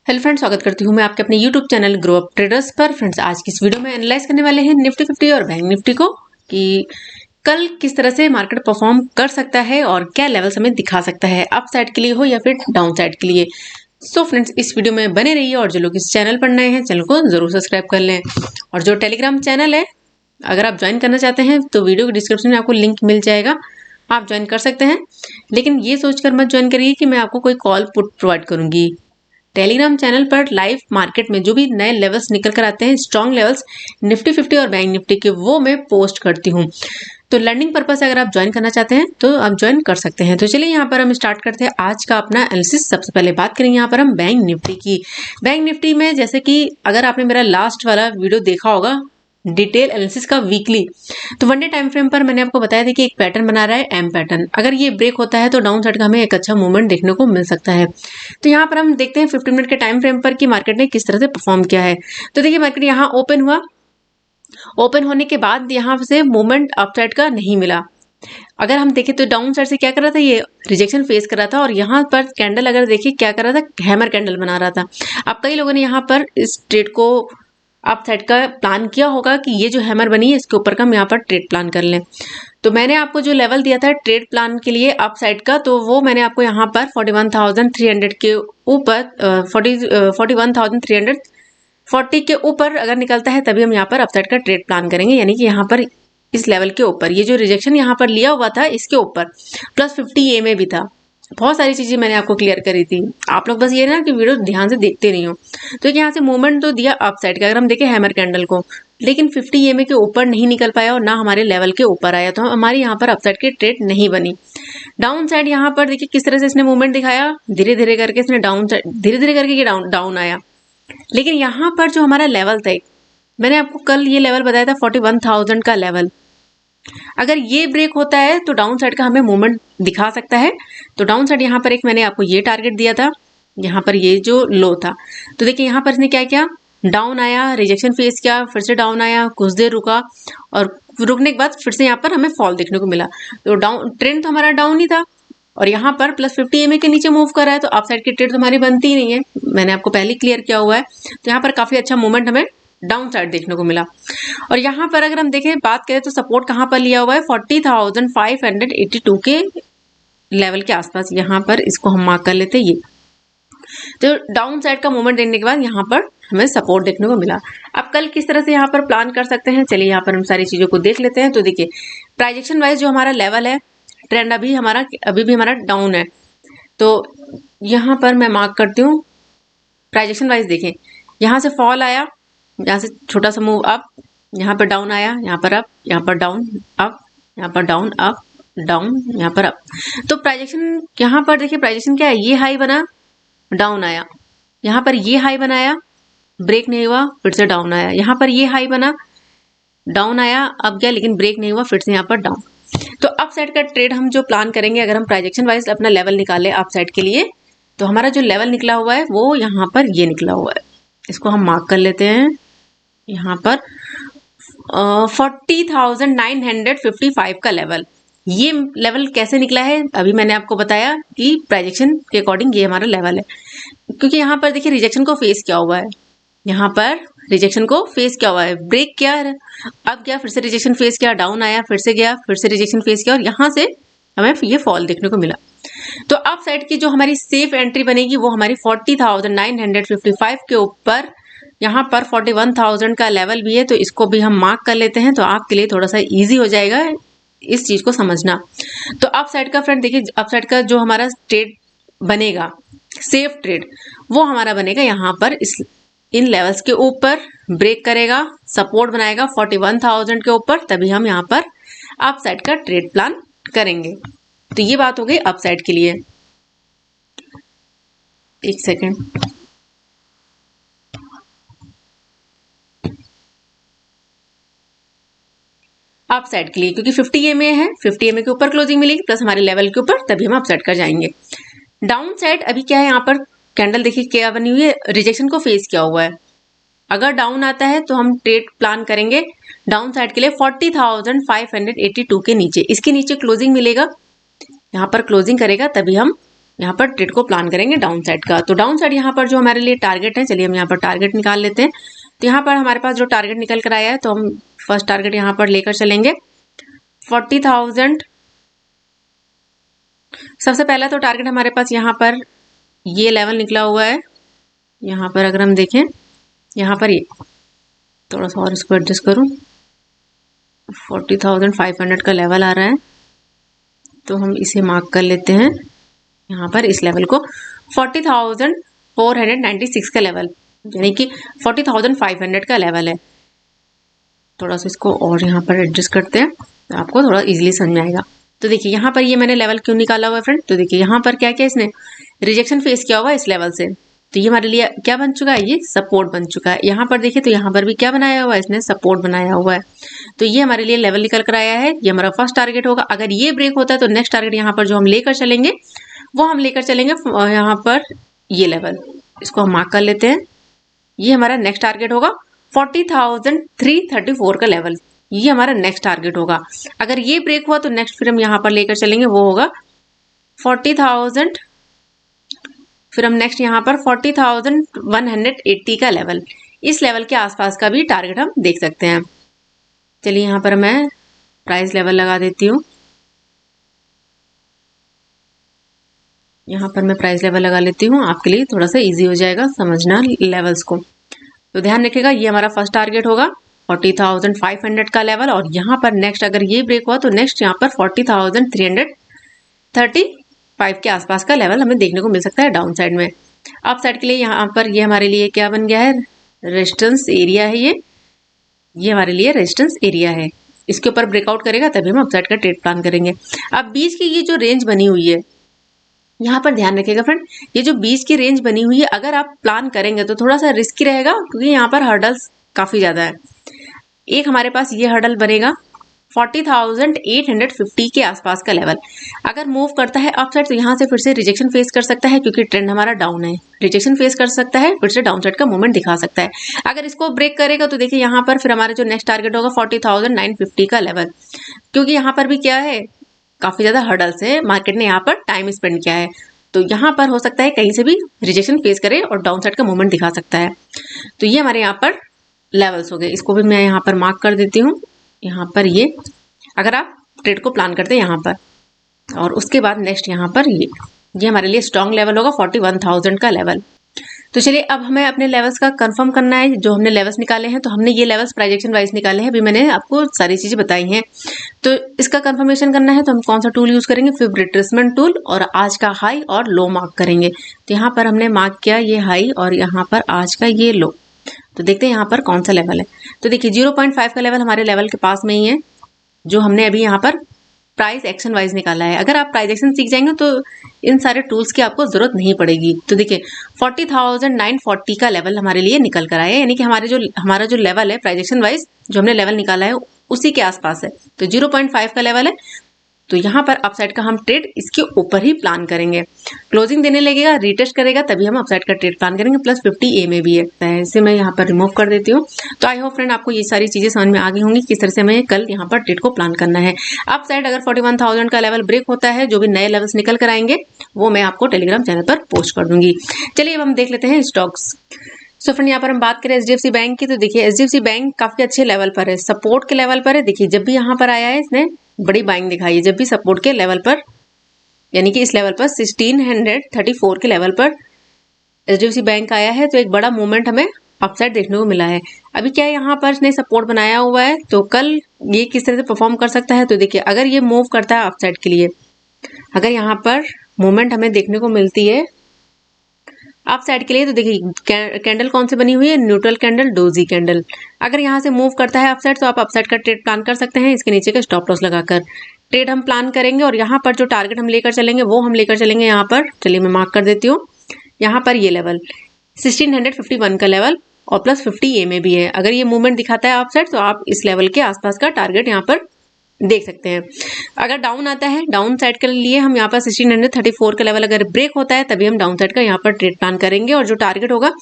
Hello friends, स्वागत करती हूँ मैं आपके अपने YouTube channel grow up traders पर। फ्रेंड्स, आज की इस वीडियो में एनालाइज करने वाले हैं निफ्टी 50 और बैंक निफ्टी को कि कल किस तरह से मार्केट परफॉर्म कर सकता है और क्या लेवल्स हमें दिखा सकता है, अप साइड के लिए हो या फिर डाउन साइड के लिए। सो फ्रेंड्स, इस वीडियो में बने रहिए और जो लोग इस चैनल पर नए हैं चैनल को जरूर सब्सक्राइब कर लें। और जो टेलीग्राम चैनल है, अगर आप ज्वाइन करना चाहते हैं तो वीडियो के डिस्क्रिप्शन में आपको लिंक मिल जाएगा, आप ज्वाइन कर सकते हैं। लेकिन ये सोचकर मत ज्वाइन करिए कि मैं आपको कोई कॉल पुट प्रोवाइड करूंगी। टेलीग्राम चैनल पर लाइव मार्केट में जो भी नए लेवल्स निकल कर आते हैं, स्ट्रॉन्ग लेवल्स निफ्टी 50 और बैंक निफ्टी के, वो मैं पोस्ट करती हूँ। तो लर्निंग पर्पस से अगर आप ज्वाइन करना चाहते हैं तो आप ज्वाइन कर सकते हैं। तो चलिए यहाँ पर हम स्टार्ट करते हैं आज का अपना एनालिसिस। सबसे पहले बात करेंगे यहाँ पर हम बैंक निफ्टी की। बैंक निफ्टी में जैसे कि अगर आपने मेरा लास्ट वाला वीडियो देखा होगा डिटेल एनालिसिस का वीकली, तो वन डे टाइम फ्रेम पर मैंने आपको बताया था कि एक पैटर्न बना रहा है एम पैटर्न। अगर ये ब्रेक होता है तो डाउन साइड का हमें एक अच्छा मूवमेंट देखने को मिल सकता है। तो यहाँ पर हम देखते हैं 15 मिनट के टाइम फ्रेम पर कि मार्केट ने किस तरह से परफॉर्म किया है। तो देखिए, मार्केट यहाँ ओपन हुआ, ओपन होने के बाद यहाँ से मूवमेंट अपसाइड का नहीं मिला। अगर हम देखें तो डाउन साइड से क्या कर रहा था, ये रिजेक्शन फेस कर रहा था और यहाँ पर कैंडल अगर देखिए क्या कर रहा था, हैमर कैंडल बना रहा था। अब कई लोगों ने यहाँ पर इस ट्रेड को अप साइड का प्लान किया होगा कि ये जो हैमर बनी है इसके ऊपर का हम यहाँ पर ट्रेड प्लान कर लें। तो मैंने आपको जो लेवल दिया था ट्रेड प्लान के लिए अप साइड का, तो वो मैंने आपको यहाँ पर 41,300 के ऊपर 41,340 के ऊपर अगर निकलता है तभी हम यहाँ पर अपसाइड का ट्रेड प्लान करेंगे। यानी कि यहाँ पर इस लेवल के ऊपर ये जो रिजेक्शन यहाँ पर लिया हुआ था इसके ऊपर प्लस 50 ए में भी था। बहुत सारी चीजें मैंने आपको क्लियर करी थी, आप लोग बस ये ना कि वीडियो ध्यान से देखते नहीं हो। तो यहाँ से मूवमेंट तो दिया अप साइड का, अगर हम देखें हैमर कैंडल को, लेकिन 50 एमए के ऊपर नहीं निकल पाया और ना हमारे लेवल के ऊपर आया, तो हमारी यहाँ पर अपसाइड की ट्रेड नहीं बनी। डाउन साइड यहाँ पर देखिए किस तरह से इसने मूवमेंट दिखाया, धीरे धीरे करके इसने डाउन साइड धीरे धीरे करके ये डाउन आया। लेकिन यहाँ पर जो हमारा लेवल था, मैंने आपको कल ये लेवल बताया था 41,000 का लेवल, अगर ये ब्रेक होता है तो डाउन साइड का हमें मूवमेंट दिखा सकता है। तो डाउन साइड यहाँ पर एक मैंने आपको ये टारगेट दिया था, यहाँ पर ये जो लो था, तो देखिए यहाँ पर इसने क्या किया, डाउन आया, रिजेक्शन फेस किया, फिर से डाउन आया, कुछ देर रुका और रुकने के बाद फिर से यहाँ पर हमें फॉल देखने को मिला। तो डाउन ट्रेंड तो हमारा डाउन ही था और यहाँ पर प्लस 50 एमए के नीचे मूव कर रहा है, तो अप साइड की ट्रेड तो हमारी बनती ही नहीं है, मैंने आपको पहले क्लियर किया हुआ है। तो यहाँ पर काफी अच्छा मूवमेंट हमें डाउन साइड देखने को मिला। और यहाँ पर अगर हम देखें, बात करें तो सपोर्ट कहाँ पर लिया हुआ है, 40,582 के लेवल के आसपास, यहाँ पर इसको हम मार्क कर लेते हैं ये। तो डाउन साइड का मूवमेंट देखने के बाद यहाँ पर हमें सपोर्ट देखने को मिला। अब कल किस तरह से यहाँ पर प्लान कर सकते हैं, चलिए यहाँ पर हम सारी चीजों को देख लेते हैं। तो देखिए, प्राइजेक्शन वाइज जो हमारा लेवल है, ट्रेंड अभी भी हमारा डाउन है, तो यहाँ पर मैं मार्क करती हूँ। प्राइजेक्शन वाइज देखें, यहाँ से फॉल आया, यहाँ से छोटा सा मूव अप, यहाँ पर डाउन आया, यहाँ पर अप, यहाँ पर डाउन अप, यहाँ पर डाउन अप डाउन, यहाँ पर अप। तो प्राइजेक्शन यहाँ पर देखिए, प्राइजेक्शन क्या है, ये हाई बना, डाउन आया, यहाँ पर ये हाई बनाया, ब्रेक नहीं हुआ, फिर से डाउन आया, यहाँ पर ये हाई बना, डाउन आया, अब गया लेकिन ब्रेक नहीं हुआ, फिर से यहाँ पर डाउन। तो अप साइड का ट्रेड हम जो प्लान करेंगे, अगर हम प्राइजेक्शन वाइज अपना लेवल निकाले अप साइड के लिए, तो हमारा जो लेवल निकला हुआ है वो यहाँ पर ये निकला हुआ है, इसको हम मार्क कर लेते हैं। यहाँ पर 40,955 का लेवल, ये लेवल कैसे निकला है अभी मैंने आपको बताया कि प्राइजेक्शन के अकॉर्डिंग ये हमारा लेवल है, क्योंकि यहाँ पर देखिए रिजेक्शन को फेस किया हुआ है, यहाँ पर रिजेक्शन को फेस किया हुआ है, ब्रेक किया है, अब गया, फिर से रिजेक्शन फेस किया, डाउन आया, फिर से गया, फिर से रिजेक्शन फेस किया और यहाँ से हमें ये फॉल देखने को मिला। तो अप साइड की जो हमारी सेफ एंट्री बनेगी वो हमारी 40,955 के ऊपर, यहाँ पर 41,000 का लेवल भी है, तो इसको भी हम मार्क कर लेते हैं, तो आपके लिए थोड़ा सा इजी हो जाएगा इस चीज को समझना। तो अप साइड का फ्रेंड देखिए, अप साइड का जो हमारा ट्रेड बनेगा, सेफ ट्रेड, वो हमारा बनेगा यहाँ पर इन लेवल्स के ऊपर ब्रेक करेगा, सपोर्ट बनाएगा 41,000 के ऊपर, तभी हम यहाँ पर अप साइड का ट्रेड प्लान करेंगे। तो ये बात हो गई अप साइड के लिए। एक सेकेंड, अप साइड के लिए, क्योंकि 50 एमए है, 50 एमए के ऊपर क्लोजिंग मिलेगी प्लस हमारे लेवल के ऊपर, तभी हम अप साइड कर जाएंगे। डाउन साइड अभी क्या है, यहाँ पर कैंडल देखिए क्या बनी हुई है, रिजेक्शन को फेस किया हुआ है। अगर डाउन आता है तो हम ट्रेड प्लान करेंगे डाउन साइड के लिए 40,582 के नीचे, इसके नीचे क्लोजिंग मिलेगा, यहाँ पर क्लोजिंग करेगा तभी हम यहाँ पर ट्रेड को प्लान करेंगे डाउन साइड का। तो डाउन साइड यहाँ पर जो हमारे लिए टारगेट है, चलिए हम यहाँ पर टारगेट निकाल लेते हैं। तो यहाँ पर हमारे पास जो टारगेट निकल कर आया है, तो हम फर्स्ट टारगेट यहाँ पर लेकर चलेंगे 40,000। सबसे पहला तो टारगेट हमारे पास यहाँ पर ये लेवल निकला हुआ है। यहाँ पर अगर हम देखें, यहाँ पर ये थोड़ा सा और इसको एडजस्ट करूँ, 40,500 का लेवल आ रहा है, तो हम इसे मार्क कर लेते हैं। यहाँ पर इस लेवल को 40,496 का लेवल, यानी कि 40,500 का लेवल है। थोड़ा सा इसको और यहाँ पर एडजस्ट करते हैं तो आपको थोड़ा इजीली समझ में आएगा। तो देखिए यहाँ पर ये मैंने लेवल क्यों निकाला हुआ है फ्रेंड, तो देखिए यहाँ पर क्या क्या इसने रिजेक्शन फेस किया हुआ है इस लेवल से, तो ये हमारे लिए क्या बन चुका है, ये सपोर्ट बन चुका है। यहाँ पर देखिए तो यहाँ पर भी क्या बनाया हुआ है, इसने सपोर्ट बनाया हुआ है। तो ये हमारे लिए लेवल निकल कर आया है, ये हमारा फर्स्ट टारगेट होगा। अगर ये ब्रेक होता है तो नेक्स्ट टारगेट यहाँ पर जो हम लेकर चलेंगे वो हम लेकर चलेंगे यहाँ पर ये लेवल, इसको हम मार्क कर लेते हैं। ये हमारा नेक्स्ट टारगेट होगा 40,334 का लेवल, ये हमारा नेक्स्ट टारगेट होगा। अगर ये ब्रेक हुआ तो नेक्स्ट फिर हम यहाँ पर लेकर चलेंगे, वो होगा 40,000, फिर हम नेक्स्ट यहाँ पर 40,180 का लेवल, इस लेवल के आसपास का भी टारगेट हम देख सकते हैं। चलिए यहाँ पर मैं प्राइस लेवल लगा देती हूँ, यहाँ पर मैं प्राइस लेवल लगा लेती हूँ, आपके लिए थोड़ा सा इजी हो जाएगा समझना लेवल्स को। तो ध्यान रखिएगा, ये हमारा फर्स्ट टारगेट होगा 40,500 का लेवल, और यहाँ पर नेक्स्ट अगर ये ब्रेक हुआ तो नेक्स्ट यहाँ पर 40,335 के आसपास का लेवल हमें देखने को मिल सकता है डाउन साइड में। अप साइड के लिए यहाँ पर ये हमारे लिए क्या बन गया है, रेजिस्टेंस एरिया है, ये हमारे लिए रेजिस्टेंस एरिया है। इसके ऊपर ब्रेकआउट करेगा तभी हम अप साइड का ट्रेड प्लान करेंगे। अब बीच की ये जो रेंज बनी हुई है, यहाँ पर ध्यान रखिएगा फ्रेंड, ये जो बीच की रेंज बनी हुई है अगर आप प्लान करेंगे तो थोड़ा सा रिस्की रहेगा, क्योंकि यहाँ पर हर्डल्स काफ़ी ज़्यादा है। एक हमारे पास ये हर्डल बनेगा 40,850 के आसपास का लेवल, अगर मूव करता है अप साइड तो यहाँ से फिर से रिजेक्शन फेस कर सकता है, क्योंकि ट्रेंड हमारा डाउन है, रिजेक्शन फेस कर सकता है, फिर से डाउन साइड का मूवमेंट दिखा सकता है। अगर इसको ब्रेक करेगा तो देखिए यहाँ पर फिर हमारा जो नेक्स्ट टारगेट होगा 40,950 का लेवल, क्योंकि यहाँ पर भी क्या है, काफ़ी ज़्यादा हर्डल्स है, मार्केट ने यहाँ पर टाइम स्पेंड किया है, तो यहाँ पर हो सकता है कहीं से भी रिजेक्शन फेस करे और डाउन साइड का मूवमेंट दिखा सकता है। तो ये हमारे यहाँ पर लेवल्स हो गए, इसको भी मैं यहाँ पर मार्क कर देती हूँ। यहाँ पर ये अगर आप ट्रेड को प्लान करते हैं यहाँ पर, और उसके बाद नेक्स्ट यहाँ पर ये हमारे लिए स्ट्रॉन्ग लेवल होगा 41,000 का लेवल। तो चलिए अब हमें अपने लेवल्स का कंफर्म करना है। जो हमने लेवल्स निकाले हैं, तो हमने ये लेवल्स प्राइजेक्शन वाइज निकाले हैं, अभी मैंने आपको सारी चीज़ें बताई हैं। तो इसका कंफर्मेशन करना है तो हम कौन सा टूल यूज़ करेंगे, फिब रिट्रेसमेंट टूल, और आज का हाई और लो मार्क करेंगे। तो यहाँ पर हमने मार्क किया ये हाई और यहाँ पर आज का ये लो। तो देखते हैं यहाँ पर कौन सा लेवल है। तो देखिए 0.5 का लेवल हमारे लेवल के पास में ही है, जो हमने अभी यहाँ पर प्राइस एक्शन वाइज निकाला है। अगर आप प्राइस एक्शन सीख जाएंगे तो इन सारे टूल्स की आपको जरूरत नहीं पड़ेगी। तो देखिए 40,940 का लेवल हमारे लिए निकल कर आया है, यानी कि हमारा जो लेवल है प्राइस एक्शन वाइज जो हमने लेवल निकाला है उसी के आसपास है। तो 0.5 का लेवल है, तो यहाँ पर अपसाइड का हम ट्रेड इसके ऊपर ही प्लान करेंगे। क्लोजिंग देने लगेगा, रीटेस्ट करेगा, तभी हम अपसाइड का ट्रेड प्लान करेंगे। प्लस 50 ए में भी है, इसे मैं यहाँ पर रिमूव कर देती हूँ। तो आई होप फ्रेंड आपको ये सारी चीज़ें समझ में आ गई होंगी किस तरह से हमें कल यहाँ पर ट्रेड को प्लान करना है। अपसाइड अगर 41,000 का लेवल ब्रेक होता है, जो भी नए लेवल्स निकल कर आएंगे वो मैं आपको टेलीग्राम चैनल पर पोस्ट कर दूंगी। चलिए अब हम देख लेते हैं स्टॉक्स। सो फ्रेंड यहाँ पर हम बात करें HDFC बैंक की, तो देखिए HDFC बैंक काफ़ी अच्छे लेवल पर है, सपोर्ट के लेवल पर है। देखिए जब भी यहाँ पर आया है इसने बड़ी बाइंग दिखाई है, जब भी सपोर्ट के लेवल पर, यानी कि इस लेवल पर 1634 के लेवल पर HDFC बैंक आया है, तो एक बड़ा मूवमेंट हमें अपसाइड देखने को मिला है। अभी क्या है, यहाँ पर इसने सपोर्ट बनाया हुआ है, तो कल ये किस तरह से परफॉर्म कर सकता है। तो देखिए अगर ये मूव करता है अपसाइड के लिए, अगर यहाँ पर मूवमेंट हमें देखने को मिलती है अप साइड के लिए, तो देखिए कैंडल कौन सी बनी हुई है, न्यूट्रल कैंडल, डोजी कैंडल। अगर यहाँ से मूव करता है अप साइड तो आप अप साइड का ट्रेड प्लान कर सकते हैं। इसके नीचे का स्टॉप लॉस लगाकर ट्रेड हम प्लान करेंगे, और यहाँ पर जो टारगेट हम लेकर चलेंगे वो हम लेकर चलेंगे यहाँ पर, चलिए मैं मार्क कर देती हूँ। यहाँ पर ये लेवल 1651 का लेवल और प्लस 50 ए में भी है। अगर ये मूवमेंट दिखाता है अप साइड तो आप इस लेवल के आसपास का टारगेट यहाँ पर देख सकते हैं। अगर डाउन आता है, डाउन साइड के लिए हम यहाँ पर 1634 का लेवल अगर ब्रेक होता है तभी हम डाउन साइड का यहाँ पर ट्रेड प्लान करेंगे। और जो टारगेट होगा,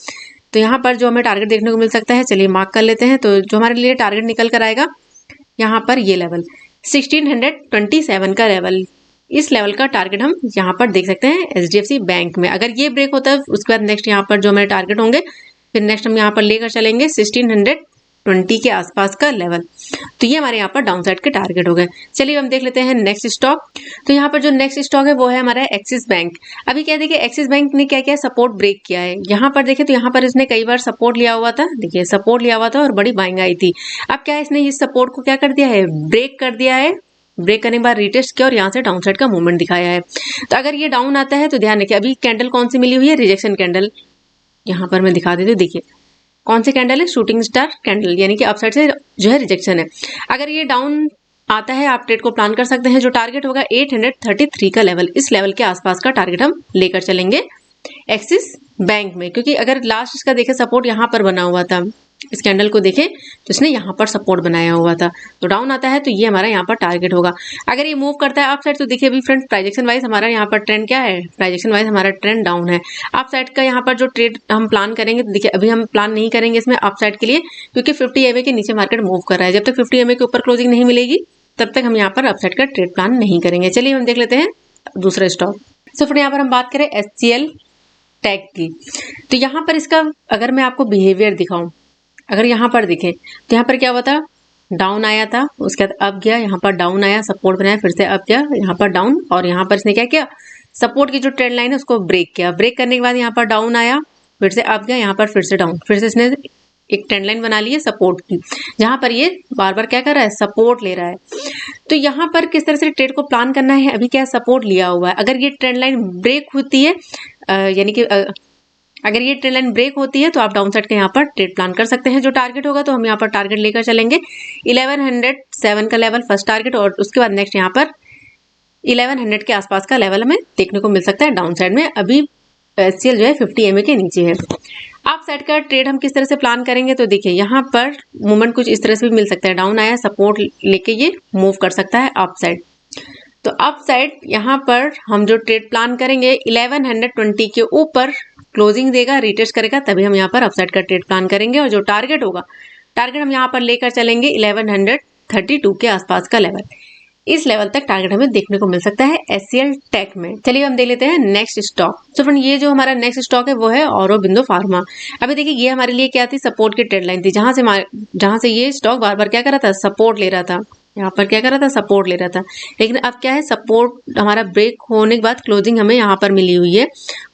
तो यहाँ पर जो हमें टारगेट देखने को मिल सकता है, चलिए मार्क कर लेते हैं। तो जो हमारे लिए टारगेट निकल कर आएगा यहाँ पर ये लेवल 1627 का लेवल, इस लेवल का टारगेट हम यहाँ पर देख सकते हैं HDFC बैंक में। अगर ये ब्रेक होता है उसके बाद नेक्स्ट यहाँ पर जो हमारे टारगेट होंगे, फिर नेक्स्ट हम यहाँ पर लेकर चलेंगे 1620 के आसपास का लेवल। तो ये हमारे यहाँ पर डाउन साइड के टारगेट हो गए। चलिए हम देख लेते हैं नेक्स्ट स्टॉक। तो यहाँ पर जो नेक्स्ट स्टॉक है वो है हमारा एक्सिस बैंक। अभी क्या देखिए एक्सिस बैंक ने क्या किया, सपोर्ट ब्रेक किया है। यहाँ पर देखें तो यहाँ पर इसने कई बार सपोर्ट लिया हुआ था, देखिए सपोर्ट लिया हुआ था और बड़ी बाइंग आई थी। अब क्या है, इसने इस सपोर्ट को क्या कर दिया है, ब्रेक कर दिया है। ब्रेक करने के बाद रिटेस्ट किया और यहाँ से डाउन साइड का मूवमेंट दिखाया है। तो अगर ये डाउन आता है तो ध्यान रखिए, अभी कैंडल कौन सी मिली हुई है, रिजेक्शन कैंडल। यहाँ पर मैं दिखा देती हूँ, देखिए कौन सी कैंडल है, शूटिंग स्टार कैंडल, यानी कि अपसाइड से जो है रिजेक्शन है। अगर ये डाउन आता है आप ट्रेड को प्लान कर सकते हैं। जो टारगेट होगा 833 का लेवल, इस लेवल के आसपास का टारगेट हम लेकर चलेंगे एक्सिस बैंक में, क्योंकि अगर लास्ट इसका देखें सपोर्ट यहाँ पर बना हुआ था, इस कैंडल को देखें तो इसने यहाँ पर सपोर्ट बनाया हुआ था। तो डाउन आता है तो ये हमारा यहाँ पर टारगेट होगा। अगर ये मूव करता है अप साइड तो देखिए अभी फ्रेंड्स प्राइजेक्शन वाइज हमारा यहाँ पर ट्रेंड क्या है, प्राइजेक्शन वाइज हमारा ट्रेंड डाउन है। अप साइड का यहाँ पर जो ट्रेड हम प्लान करेंगे तो देखिए अभी हम प्लान नहीं करेंगे इसमें अप साइड के लिए, क्योंकि 50 EMA के नीचे मार्केट मूव कर रहा है। जब तक 50 EMA के ऊपर क्लोजिंग नहीं मिलेगी तब तक हम यहाँ पर अप साइड का ट्रेड प्लान नहीं करेंगे। चलिए हम देख लेते हैं दूसरा स्टॉक। तो फिर यहाँ पर हम बात करें HCL टैग की। तो यहाँ पर इसका अगर मैं आपको बिहेवियर दिखाऊं, अगर यहाँ पर देखें तो यहाँ पर क्या हुआ था, डाउन आया था, उसके बाद अप गया, यहाँ पर डाउन आया, सपोर्ट बनाया, फिर से अप गया, यहाँ पर डाउन, और यहाँ पर इसने क्या किया, सपोर्ट की जो ट्रेंड लाइन है उसको ब्रेक किया। ब्रेक करने के बाद यहाँ पर डाउन आया, फिर से अप गया, यहाँ पर फिर से डाउन, फिर से इसने एक ट्रेंड लाइन बना ली है सपोर्ट की, जहाँ पर ये बार बार क्या कर रहा है, सपोर्ट ले रहा है। तो यहाँ पर किस तरह से ट्रेड को प्लान करना है, अभी क्या सपोर्ट लिया हुआ है, अगर ये ट्रेंड लाइन ब्रेक होती है यानी कि अगर ये ट्रेंड लाइन ब्रेक होती है तो आप डाउन साइड का यहाँ पर ट्रेड प्लान कर सकते हैं। जो टारगेट होगा तो हम यहाँ पर टारगेट लेकर चलेंगे 1107 का लेवल फर्स्ट टारगेट, और उसके बाद नेक्स्ट यहाँ पर 1100 के आसपास का लेवल हमें देखने को मिल सकता है डाउन साइड में। अभी HCL जो है 50 EMA के नीचे है। अप साइड का ट्रेड हम किस तरह से प्लान करेंगे तो देखिए यहाँ पर मूवमेंट कुछ इस तरह से भी मिल सकता है, डाउन आया, सपोर्ट लेके ये मूव कर सकता है अप साइड। तो अप साइड यहाँ पर हम जो ट्रेड प्लान करेंगे 1120 के ऊपर क्लोजिंग देगा, रिटेस्ट करेगा, तभी हम यहाँ पर अपसाइड का ट्रेड प्लान करेंगे। और जो टारगेट होगा, टारगेट हम यहाँ पर लेकर चलेंगे 1132 के आसपास का लेवल, इस लेवल तक टारगेट हमें देखने को मिल सकता है HCL टेक में। चलिए हम देख लेते हैं नेक्स्ट स्टॉक। तो फ्रेंड ये जो हमारा नेक्स्ट स्टॉक है वो है औरोबिंदो फार्मा। अभी देखिए ये हमारे लिए क्या थी, सपोर्ट की ट्रेड लाइन थी, जहां से ये स्टॉक बार बार क्या कर रहा था, सपोर्ट ले रहा था, यहाँ पर क्या कर रहा था, सपोर्ट ले रहा था। लेकिन अब क्या है, सपोर्ट हमारा ब्रेक होने के बाद क्लोजिंग हमें यहाँ पर मिली हुई है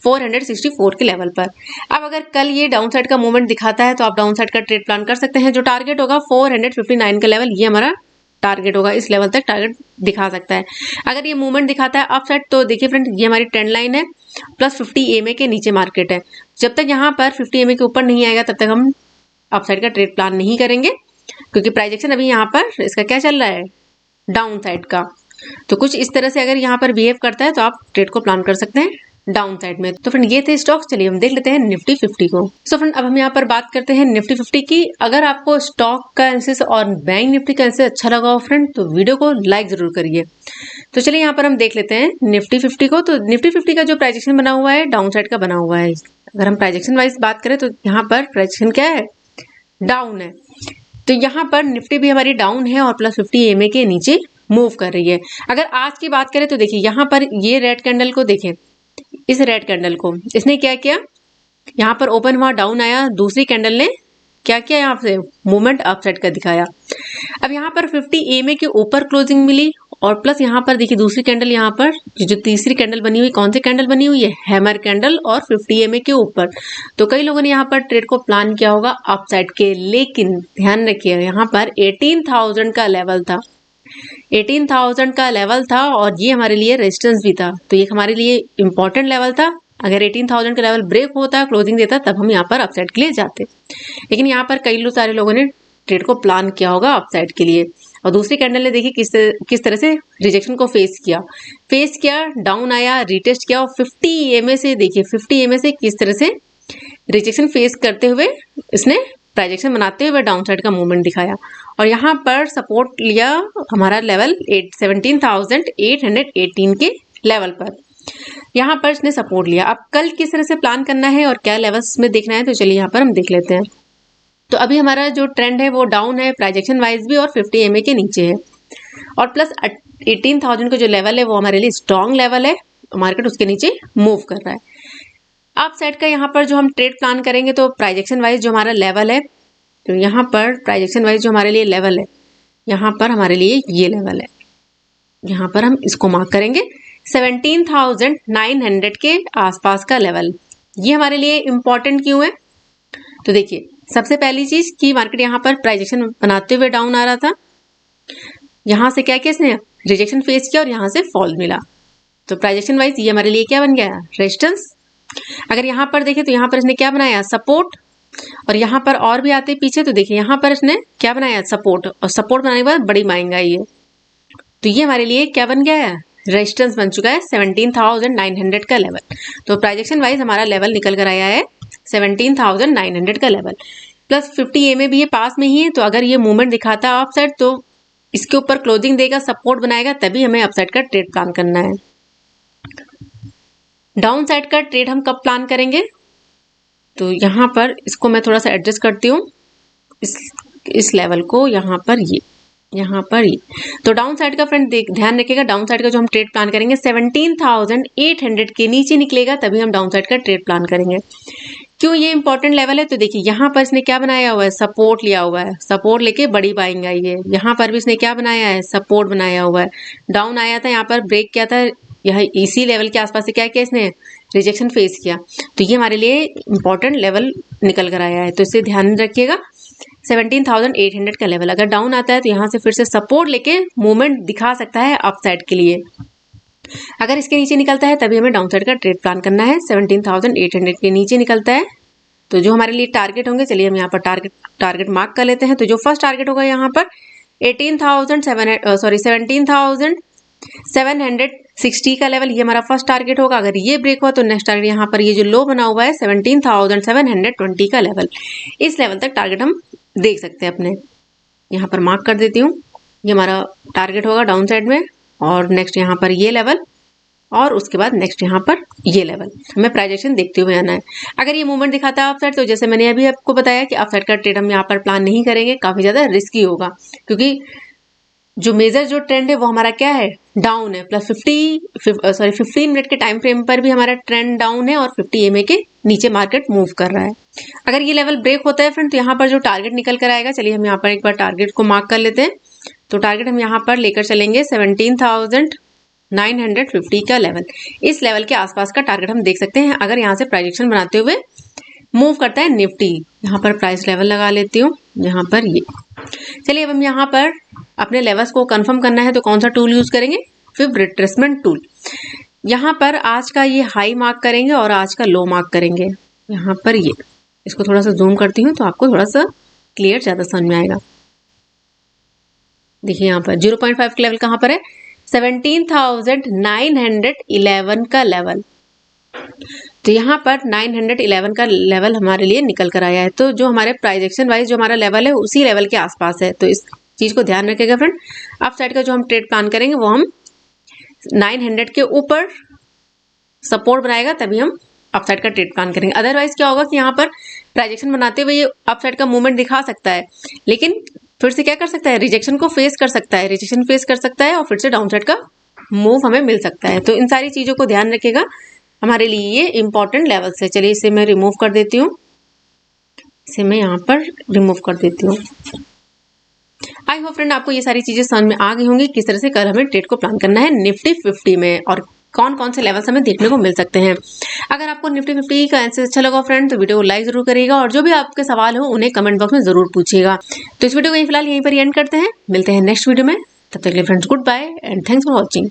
464 के लेवल पर। अब अगर कल ये डाउन साइड का मूवमेंट दिखाता है तो आप डाउन साइड का ट्रेड प्लान कर सकते हैं। जो टारगेट होगा 459 का लेवल, ये हमारा टारगेट होगा, इस लेवल तक टारगेट दिखा सकता है। अगर ये मूवमेंट दिखाता है अप साइड तो देखिए फ्रेंड ये हमारी ट्रेंड लाइन है, प्लस 50 EMA के नीचे मार्केट है। जब तक यहाँ पर 50 EMA के ऊपर नहीं आएगा तब तक हम अप साइड का ट्रेड प्लान नहीं करेंगे, क्योंकि प्राइजेक्शन अभी यहाँ पर इसका क्या चल रहा है, डाउन साइड का। तो कुछ इस तरह से अगर यहाँ पर बिहेव करता है तो आप ट्रेड को प्लान कर सकते हैं डाउन साइड में। तो फ्रेंड ये थे स्टॉक्स। चलिए हम देख लेते हैं निफ्टी 50 को। सो फ्रेंड अब हम यहाँ पर बात करते हैं निफ्टी 50 की। अगर आपको स्टॉक का एनालिसिस और बैंक निफ्टी का एनालिसिस अच्छा लगा हो फ्रेंड तो वीडियो को लाइक जरूर करिए। तो चलिए यहाँ पर हम देख लेते हैं निफ्टी 50 को। तो निफ्टी 50 का जो प्राइजेक्शन बना हुआ है डाउन साइड का बना हुआ है। अगर हम प्राइजेक्शन वाइज बात करें तो यहाँ पर प्राइजेक्शन क्या है, डाउन है। तो यहाँ पर निफ्टी भी हमारी डाउन है और प्लस 50 EMA के नीचे मूव कर रही है। अगर आज की बात करें तो देखिए यहाँ पर ये रेड कैंडल को देखें, इस रेड कैंडल को इसने क्या किया, यहाँ पर ओपन हुआ, डाउन आया, दूसरी कैंडल ने क्या किया, यहाँ से मूवमेंट अपसाइड का दिखाया। अब यहाँ पर 50 EMA के ऊपर क्लोजिंग मिली और प्लस यहाँ पर देखिए दूसरी कैंडल, यहाँ पर जो तीसरी कैंडल बनी हुई, कौन सी कैंडल बनी हुई है, हैमर कैंडल, और 50 EMA के ऊपर। तो कई लोगों ने यहाँ पर ट्रेड को प्लान किया होगा अपसाइड के, लेकिन ध्यान रखिए यहाँ पर 18,000 का लेवल था, 18,000 का लेवल था और ये हमारे लिए रेजिस्टेंस भी था। तो ये हमारे लिए इंपॉर्टेंट लेवल था। अगर 18,000 का लेवल ब्रेक होता, क्लोजिंग देता, तब हम यहाँ पर अपसाइड के लिए जाते। लेकिन यहाँ पर कई सारे लोगों ने ट्रेड को प्लान किया होगा अपसाइड के लिए। और दूसरी कैंडल ने देखिए किस तरह से रिजेक्शन को फेस किया, डाउन आया, रिटेस्ट किया, और 50 EMA से देखिए 50 EMA से किस तरह से रिजेक्शन फेस करते हुए इसने प्राइजेक्शन बनाते हुए डाउन साइड का मूवमेंट दिखाया। और यहाँ पर सपोर्ट लिया हमारा लेवल 17,818 के लेवल पर, यहाँ पर इसने सपोर्ट लिया। अब कल किस तरह से प्लान करना है और क्या लेवल्स में देखना है तो चलिए यहाँ पर हम देख लेते हैं। तो अभी हमारा जो ट्रेंड है वो डाउन है, प्राइजेक्शन वाइज भी, और 50 EMA के नीचे है। और प्लस 18,000 का जो लेवल है वो हमारे लिए स्ट्रॉन्ग लेवल है, मार्केट उसके नीचे मूव कर रहा है। अप साइड का यहाँ पर जो हम ट्रेड प्लान करेंगे तो प्राइस एक्शन वाइज जो हमारा लेवल है, तो यहाँ पर प्राइस एक्शन वाइज जो हमारे लिए लेवल है, यहाँ पर हमारे लिए ये लेवल है, यहाँ पर हम इसको मार्क करेंगे 17,900 के आसपास का लेवल। ये हमारे लिए इम्पोर्टेंट क्यों है? तो देखिए, सबसे पहली चीज कि मार्केट यहाँ पर प्राइस एक्शन बनाते हुए डाउन आ रहा था, यहाँ से क्या किया इसने, रिजेक्शन फेस किया और यहाँ से फॉल मिला, तो प्राइस एक्शन वाइज ये हमारे लिए क्या बन गया, रेजिस्टेंस। अगर यहाँ पर देखें तो यहाँ पर इसने क्या बनाया, सपोर्ट, और यहाँ पर और भी आते पीछे तो देखिए यहाँ पर इसने क्या बनाया, सपोर्ट, और सपोर्ट बनाने के बाद बड़ी बाइंग आई है, तो ये हमारे लिए क्या बन गया है, रेजिस्टेंस बन चुका है 17,900 का लेवल। तो प्राइस एक्शन वाइज हमारा लेवल निकल कर आया है 17,900 का लेवल। प्लस 50 EMA भी ये पास में ही है, तो अगर ये मूवमेंट दिखाता है अपसाइड तो इसके ऊपर क्लोजिंग देगा, सपोर्ट बनाएगा, तभी हमें अपसाइड का ट्रेड प्लान करना है। डाउन साइड का ट्रेड हम कब प्लान करेंगे, तो यहाँ पर इसको मैं थोड़ा सा एडजस्ट करती हूँ, इस लेवल को यहाँ पर ये, तो डाउन साइड का फ्रेंड ध्यान रखिएगा, डाउन साइड का जो हम ट्रेड प्लान करेंगे 17,800 के नीचे निकलेगा, तभी हम डाउन साइड का ट्रेड प्लान करेंगे। क्यों ये इंपॉर्टेंट लेवल है, तो देखिए यहाँ पर इसने क्या बनाया हुआ है, सपोर्ट लिया हुआ है, सपोर्ट लेके बड़ी बाइंग आई है, यहाँ पर भी इसने क्या बनाया है, सपोर्ट बनाया हुआ है, डाउन आया था, यहाँ पर ब्रेक किया था, यह इसी लेवल के आसपास से क्या किया इसने, रिजेक्शन फेस किया, तो ये हमारे लिए इंपॉर्टेंट लेवल निकल कर आया है, तो इसे ध्यान रखिएगा 17,800 का लेवल। अगर डाउन आता है तो यहाँ से फिर से सपोर्ट लेके मूवमेंट दिखा सकता है अप साइड के लिए, अगर इसके नीचे निकलता है तभी हमें डाउन साइड का ट्रेड प्लान करना है। 17,800 के नीचे निकलता है तो जो हमारे लिए टारगेट होंगे, चलिए हम यहाँ पर टारगेट मार्क कर लेते हैं। तो जो फर्स्ट टारगेट होगा यहाँ पर 17,760 का लेवल, ये हमारा फर्स्ट टारगेट होगा। अगर ये ब्रेक हुआ तो नेक्स्ट टारगेट यहाँ पर ये जो लो बना हुआ है 17,720 का लेवल, इस लेवल तक टारगेट हम देख सकते हैं अपने। यहाँ पर मार्क कर देती हूँ, ये हमारा टारगेट होगा डाउन साइड में, और नेक्स्ट यहाँ पर ये लेवल, और उसके बाद नेक्स्ट यहाँ पर ये लेवल, हमें प्राइस एक्शन देखते हुए आना है। अगर ये मूवमेंट दिखाता है अपसाइड, तो जैसे मैंने अभी आपको बताया कि अपसाइड का ट्रेड हम यहाँ पर प्लान नहीं करेंगे, काफ़ी ज़्यादा रिस्की होगा, क्योंकि जो मेजर जो ट्रेंड है वो हमारा क्या है, डाउन है। प्लस 15 मिनट के टाइम फ्रेम पर भी हमारा ट्रेंड डाउन है, और 50 EMA के नीचे मार्केट मूव कर रहा है। अगर ये लेवल ब्रेक होता है फ्रेंड, तो यहाँ पर जो टारगेट निकल कर आएगा, चलिए हम यहाँ पर एक बार टारगेट को मार्क कर लेते हैं। तो टारगेट हम यहाँ पर लेकर चलेंगे 17,950 का लेवल, इस लेवल के आसपास का टारगेट हम देख सकते हैं। अगर यहाँ से प्राइस एक्शन बनाते हुए मूव करता है निफ्टी, यहाँ पर प्राइस लेवल लगा लेती हूँ, यहाँ पर ये। चलिए अब हम यहाँ पर अपने लेवल्स को कंफर्म करना है, तो कौन सा टूल यूज करेंगे, फिब रिट्रेसमेंट टूल। यहाँ पर आज का ये हाई मार्क करेंगे और आज का लो मार्क करेंगे। यहाँ पर ये, इसको थोड़ा सा जूम करती हूँ तो आपको थोड़ा सा क्लियर ज़्यादा समझ में आएगा। देखिए यहाँ पर 0.5 का लेवल कहाँ पर है, 17,911 का लेवल। तो यहाँ पर 911 का लेवल हमारे लिए निकल कर आया है। तो जो हमारे प्राइस एक्शन वाइज जो हमारा लेवल है उसी लेवल के आसपास है, तो इस चीज़ को ध्यान रखिएगा फ्रेंड। अप साइड का जो हम ट्रेड प्लान करेंगे वो हम 900 के ऊपर सपोर्ट बनाएगा, तभी हम अप साइड का ट्रेड प्लान करेंगे। अदरवाइज क्या होगा कि यहाँ पर प्राइस एक्शन बनाते हुए ये अप साइड का मूवमेंट दिखा सकता है, लेकिन फिर से क्या कर सकता है, रिजेक्शन को फेस कर सकता है, रिजेक्शन फेस कर सकता है, और फिर से डाउन साइड का मूव हमें मिल सकता है। तो इन सारी चीज़ों को ध्यान रखिएगा, हमारे लिए ये इंपॉर्टेंट लेवल्स है। चलिए इसे मैं रिमूव कर देती हूँ, इसे मैं यहाँ पर रिमूव कर देती हूँ। आई होप फ्रेंड आपको ये सारी चीज़ें समझ में आ गई होंगी, किस तरह से कल हमें ट्रेड को प्लान करना है निफ्टी 50 में, और कौन कौन से लेवल्स हमें देखने को मिल सकते हैं। अगर आपको निफ्टी 50 का आंसर अच्छा लगा फ्रेंड, तो वीडियो को लाइक जरूर करिएगा, और जो भी आपके सवाल हो उन्हें कमेंट बॉक्स में जरूर पूछिएगा। तो इस वीडियो को फिलहाल यहीं पर एंड करते हैं, मिलते हैं नेक्स्ट वीडियो में। तब तक के लिए friends goodbye and thanks for watching.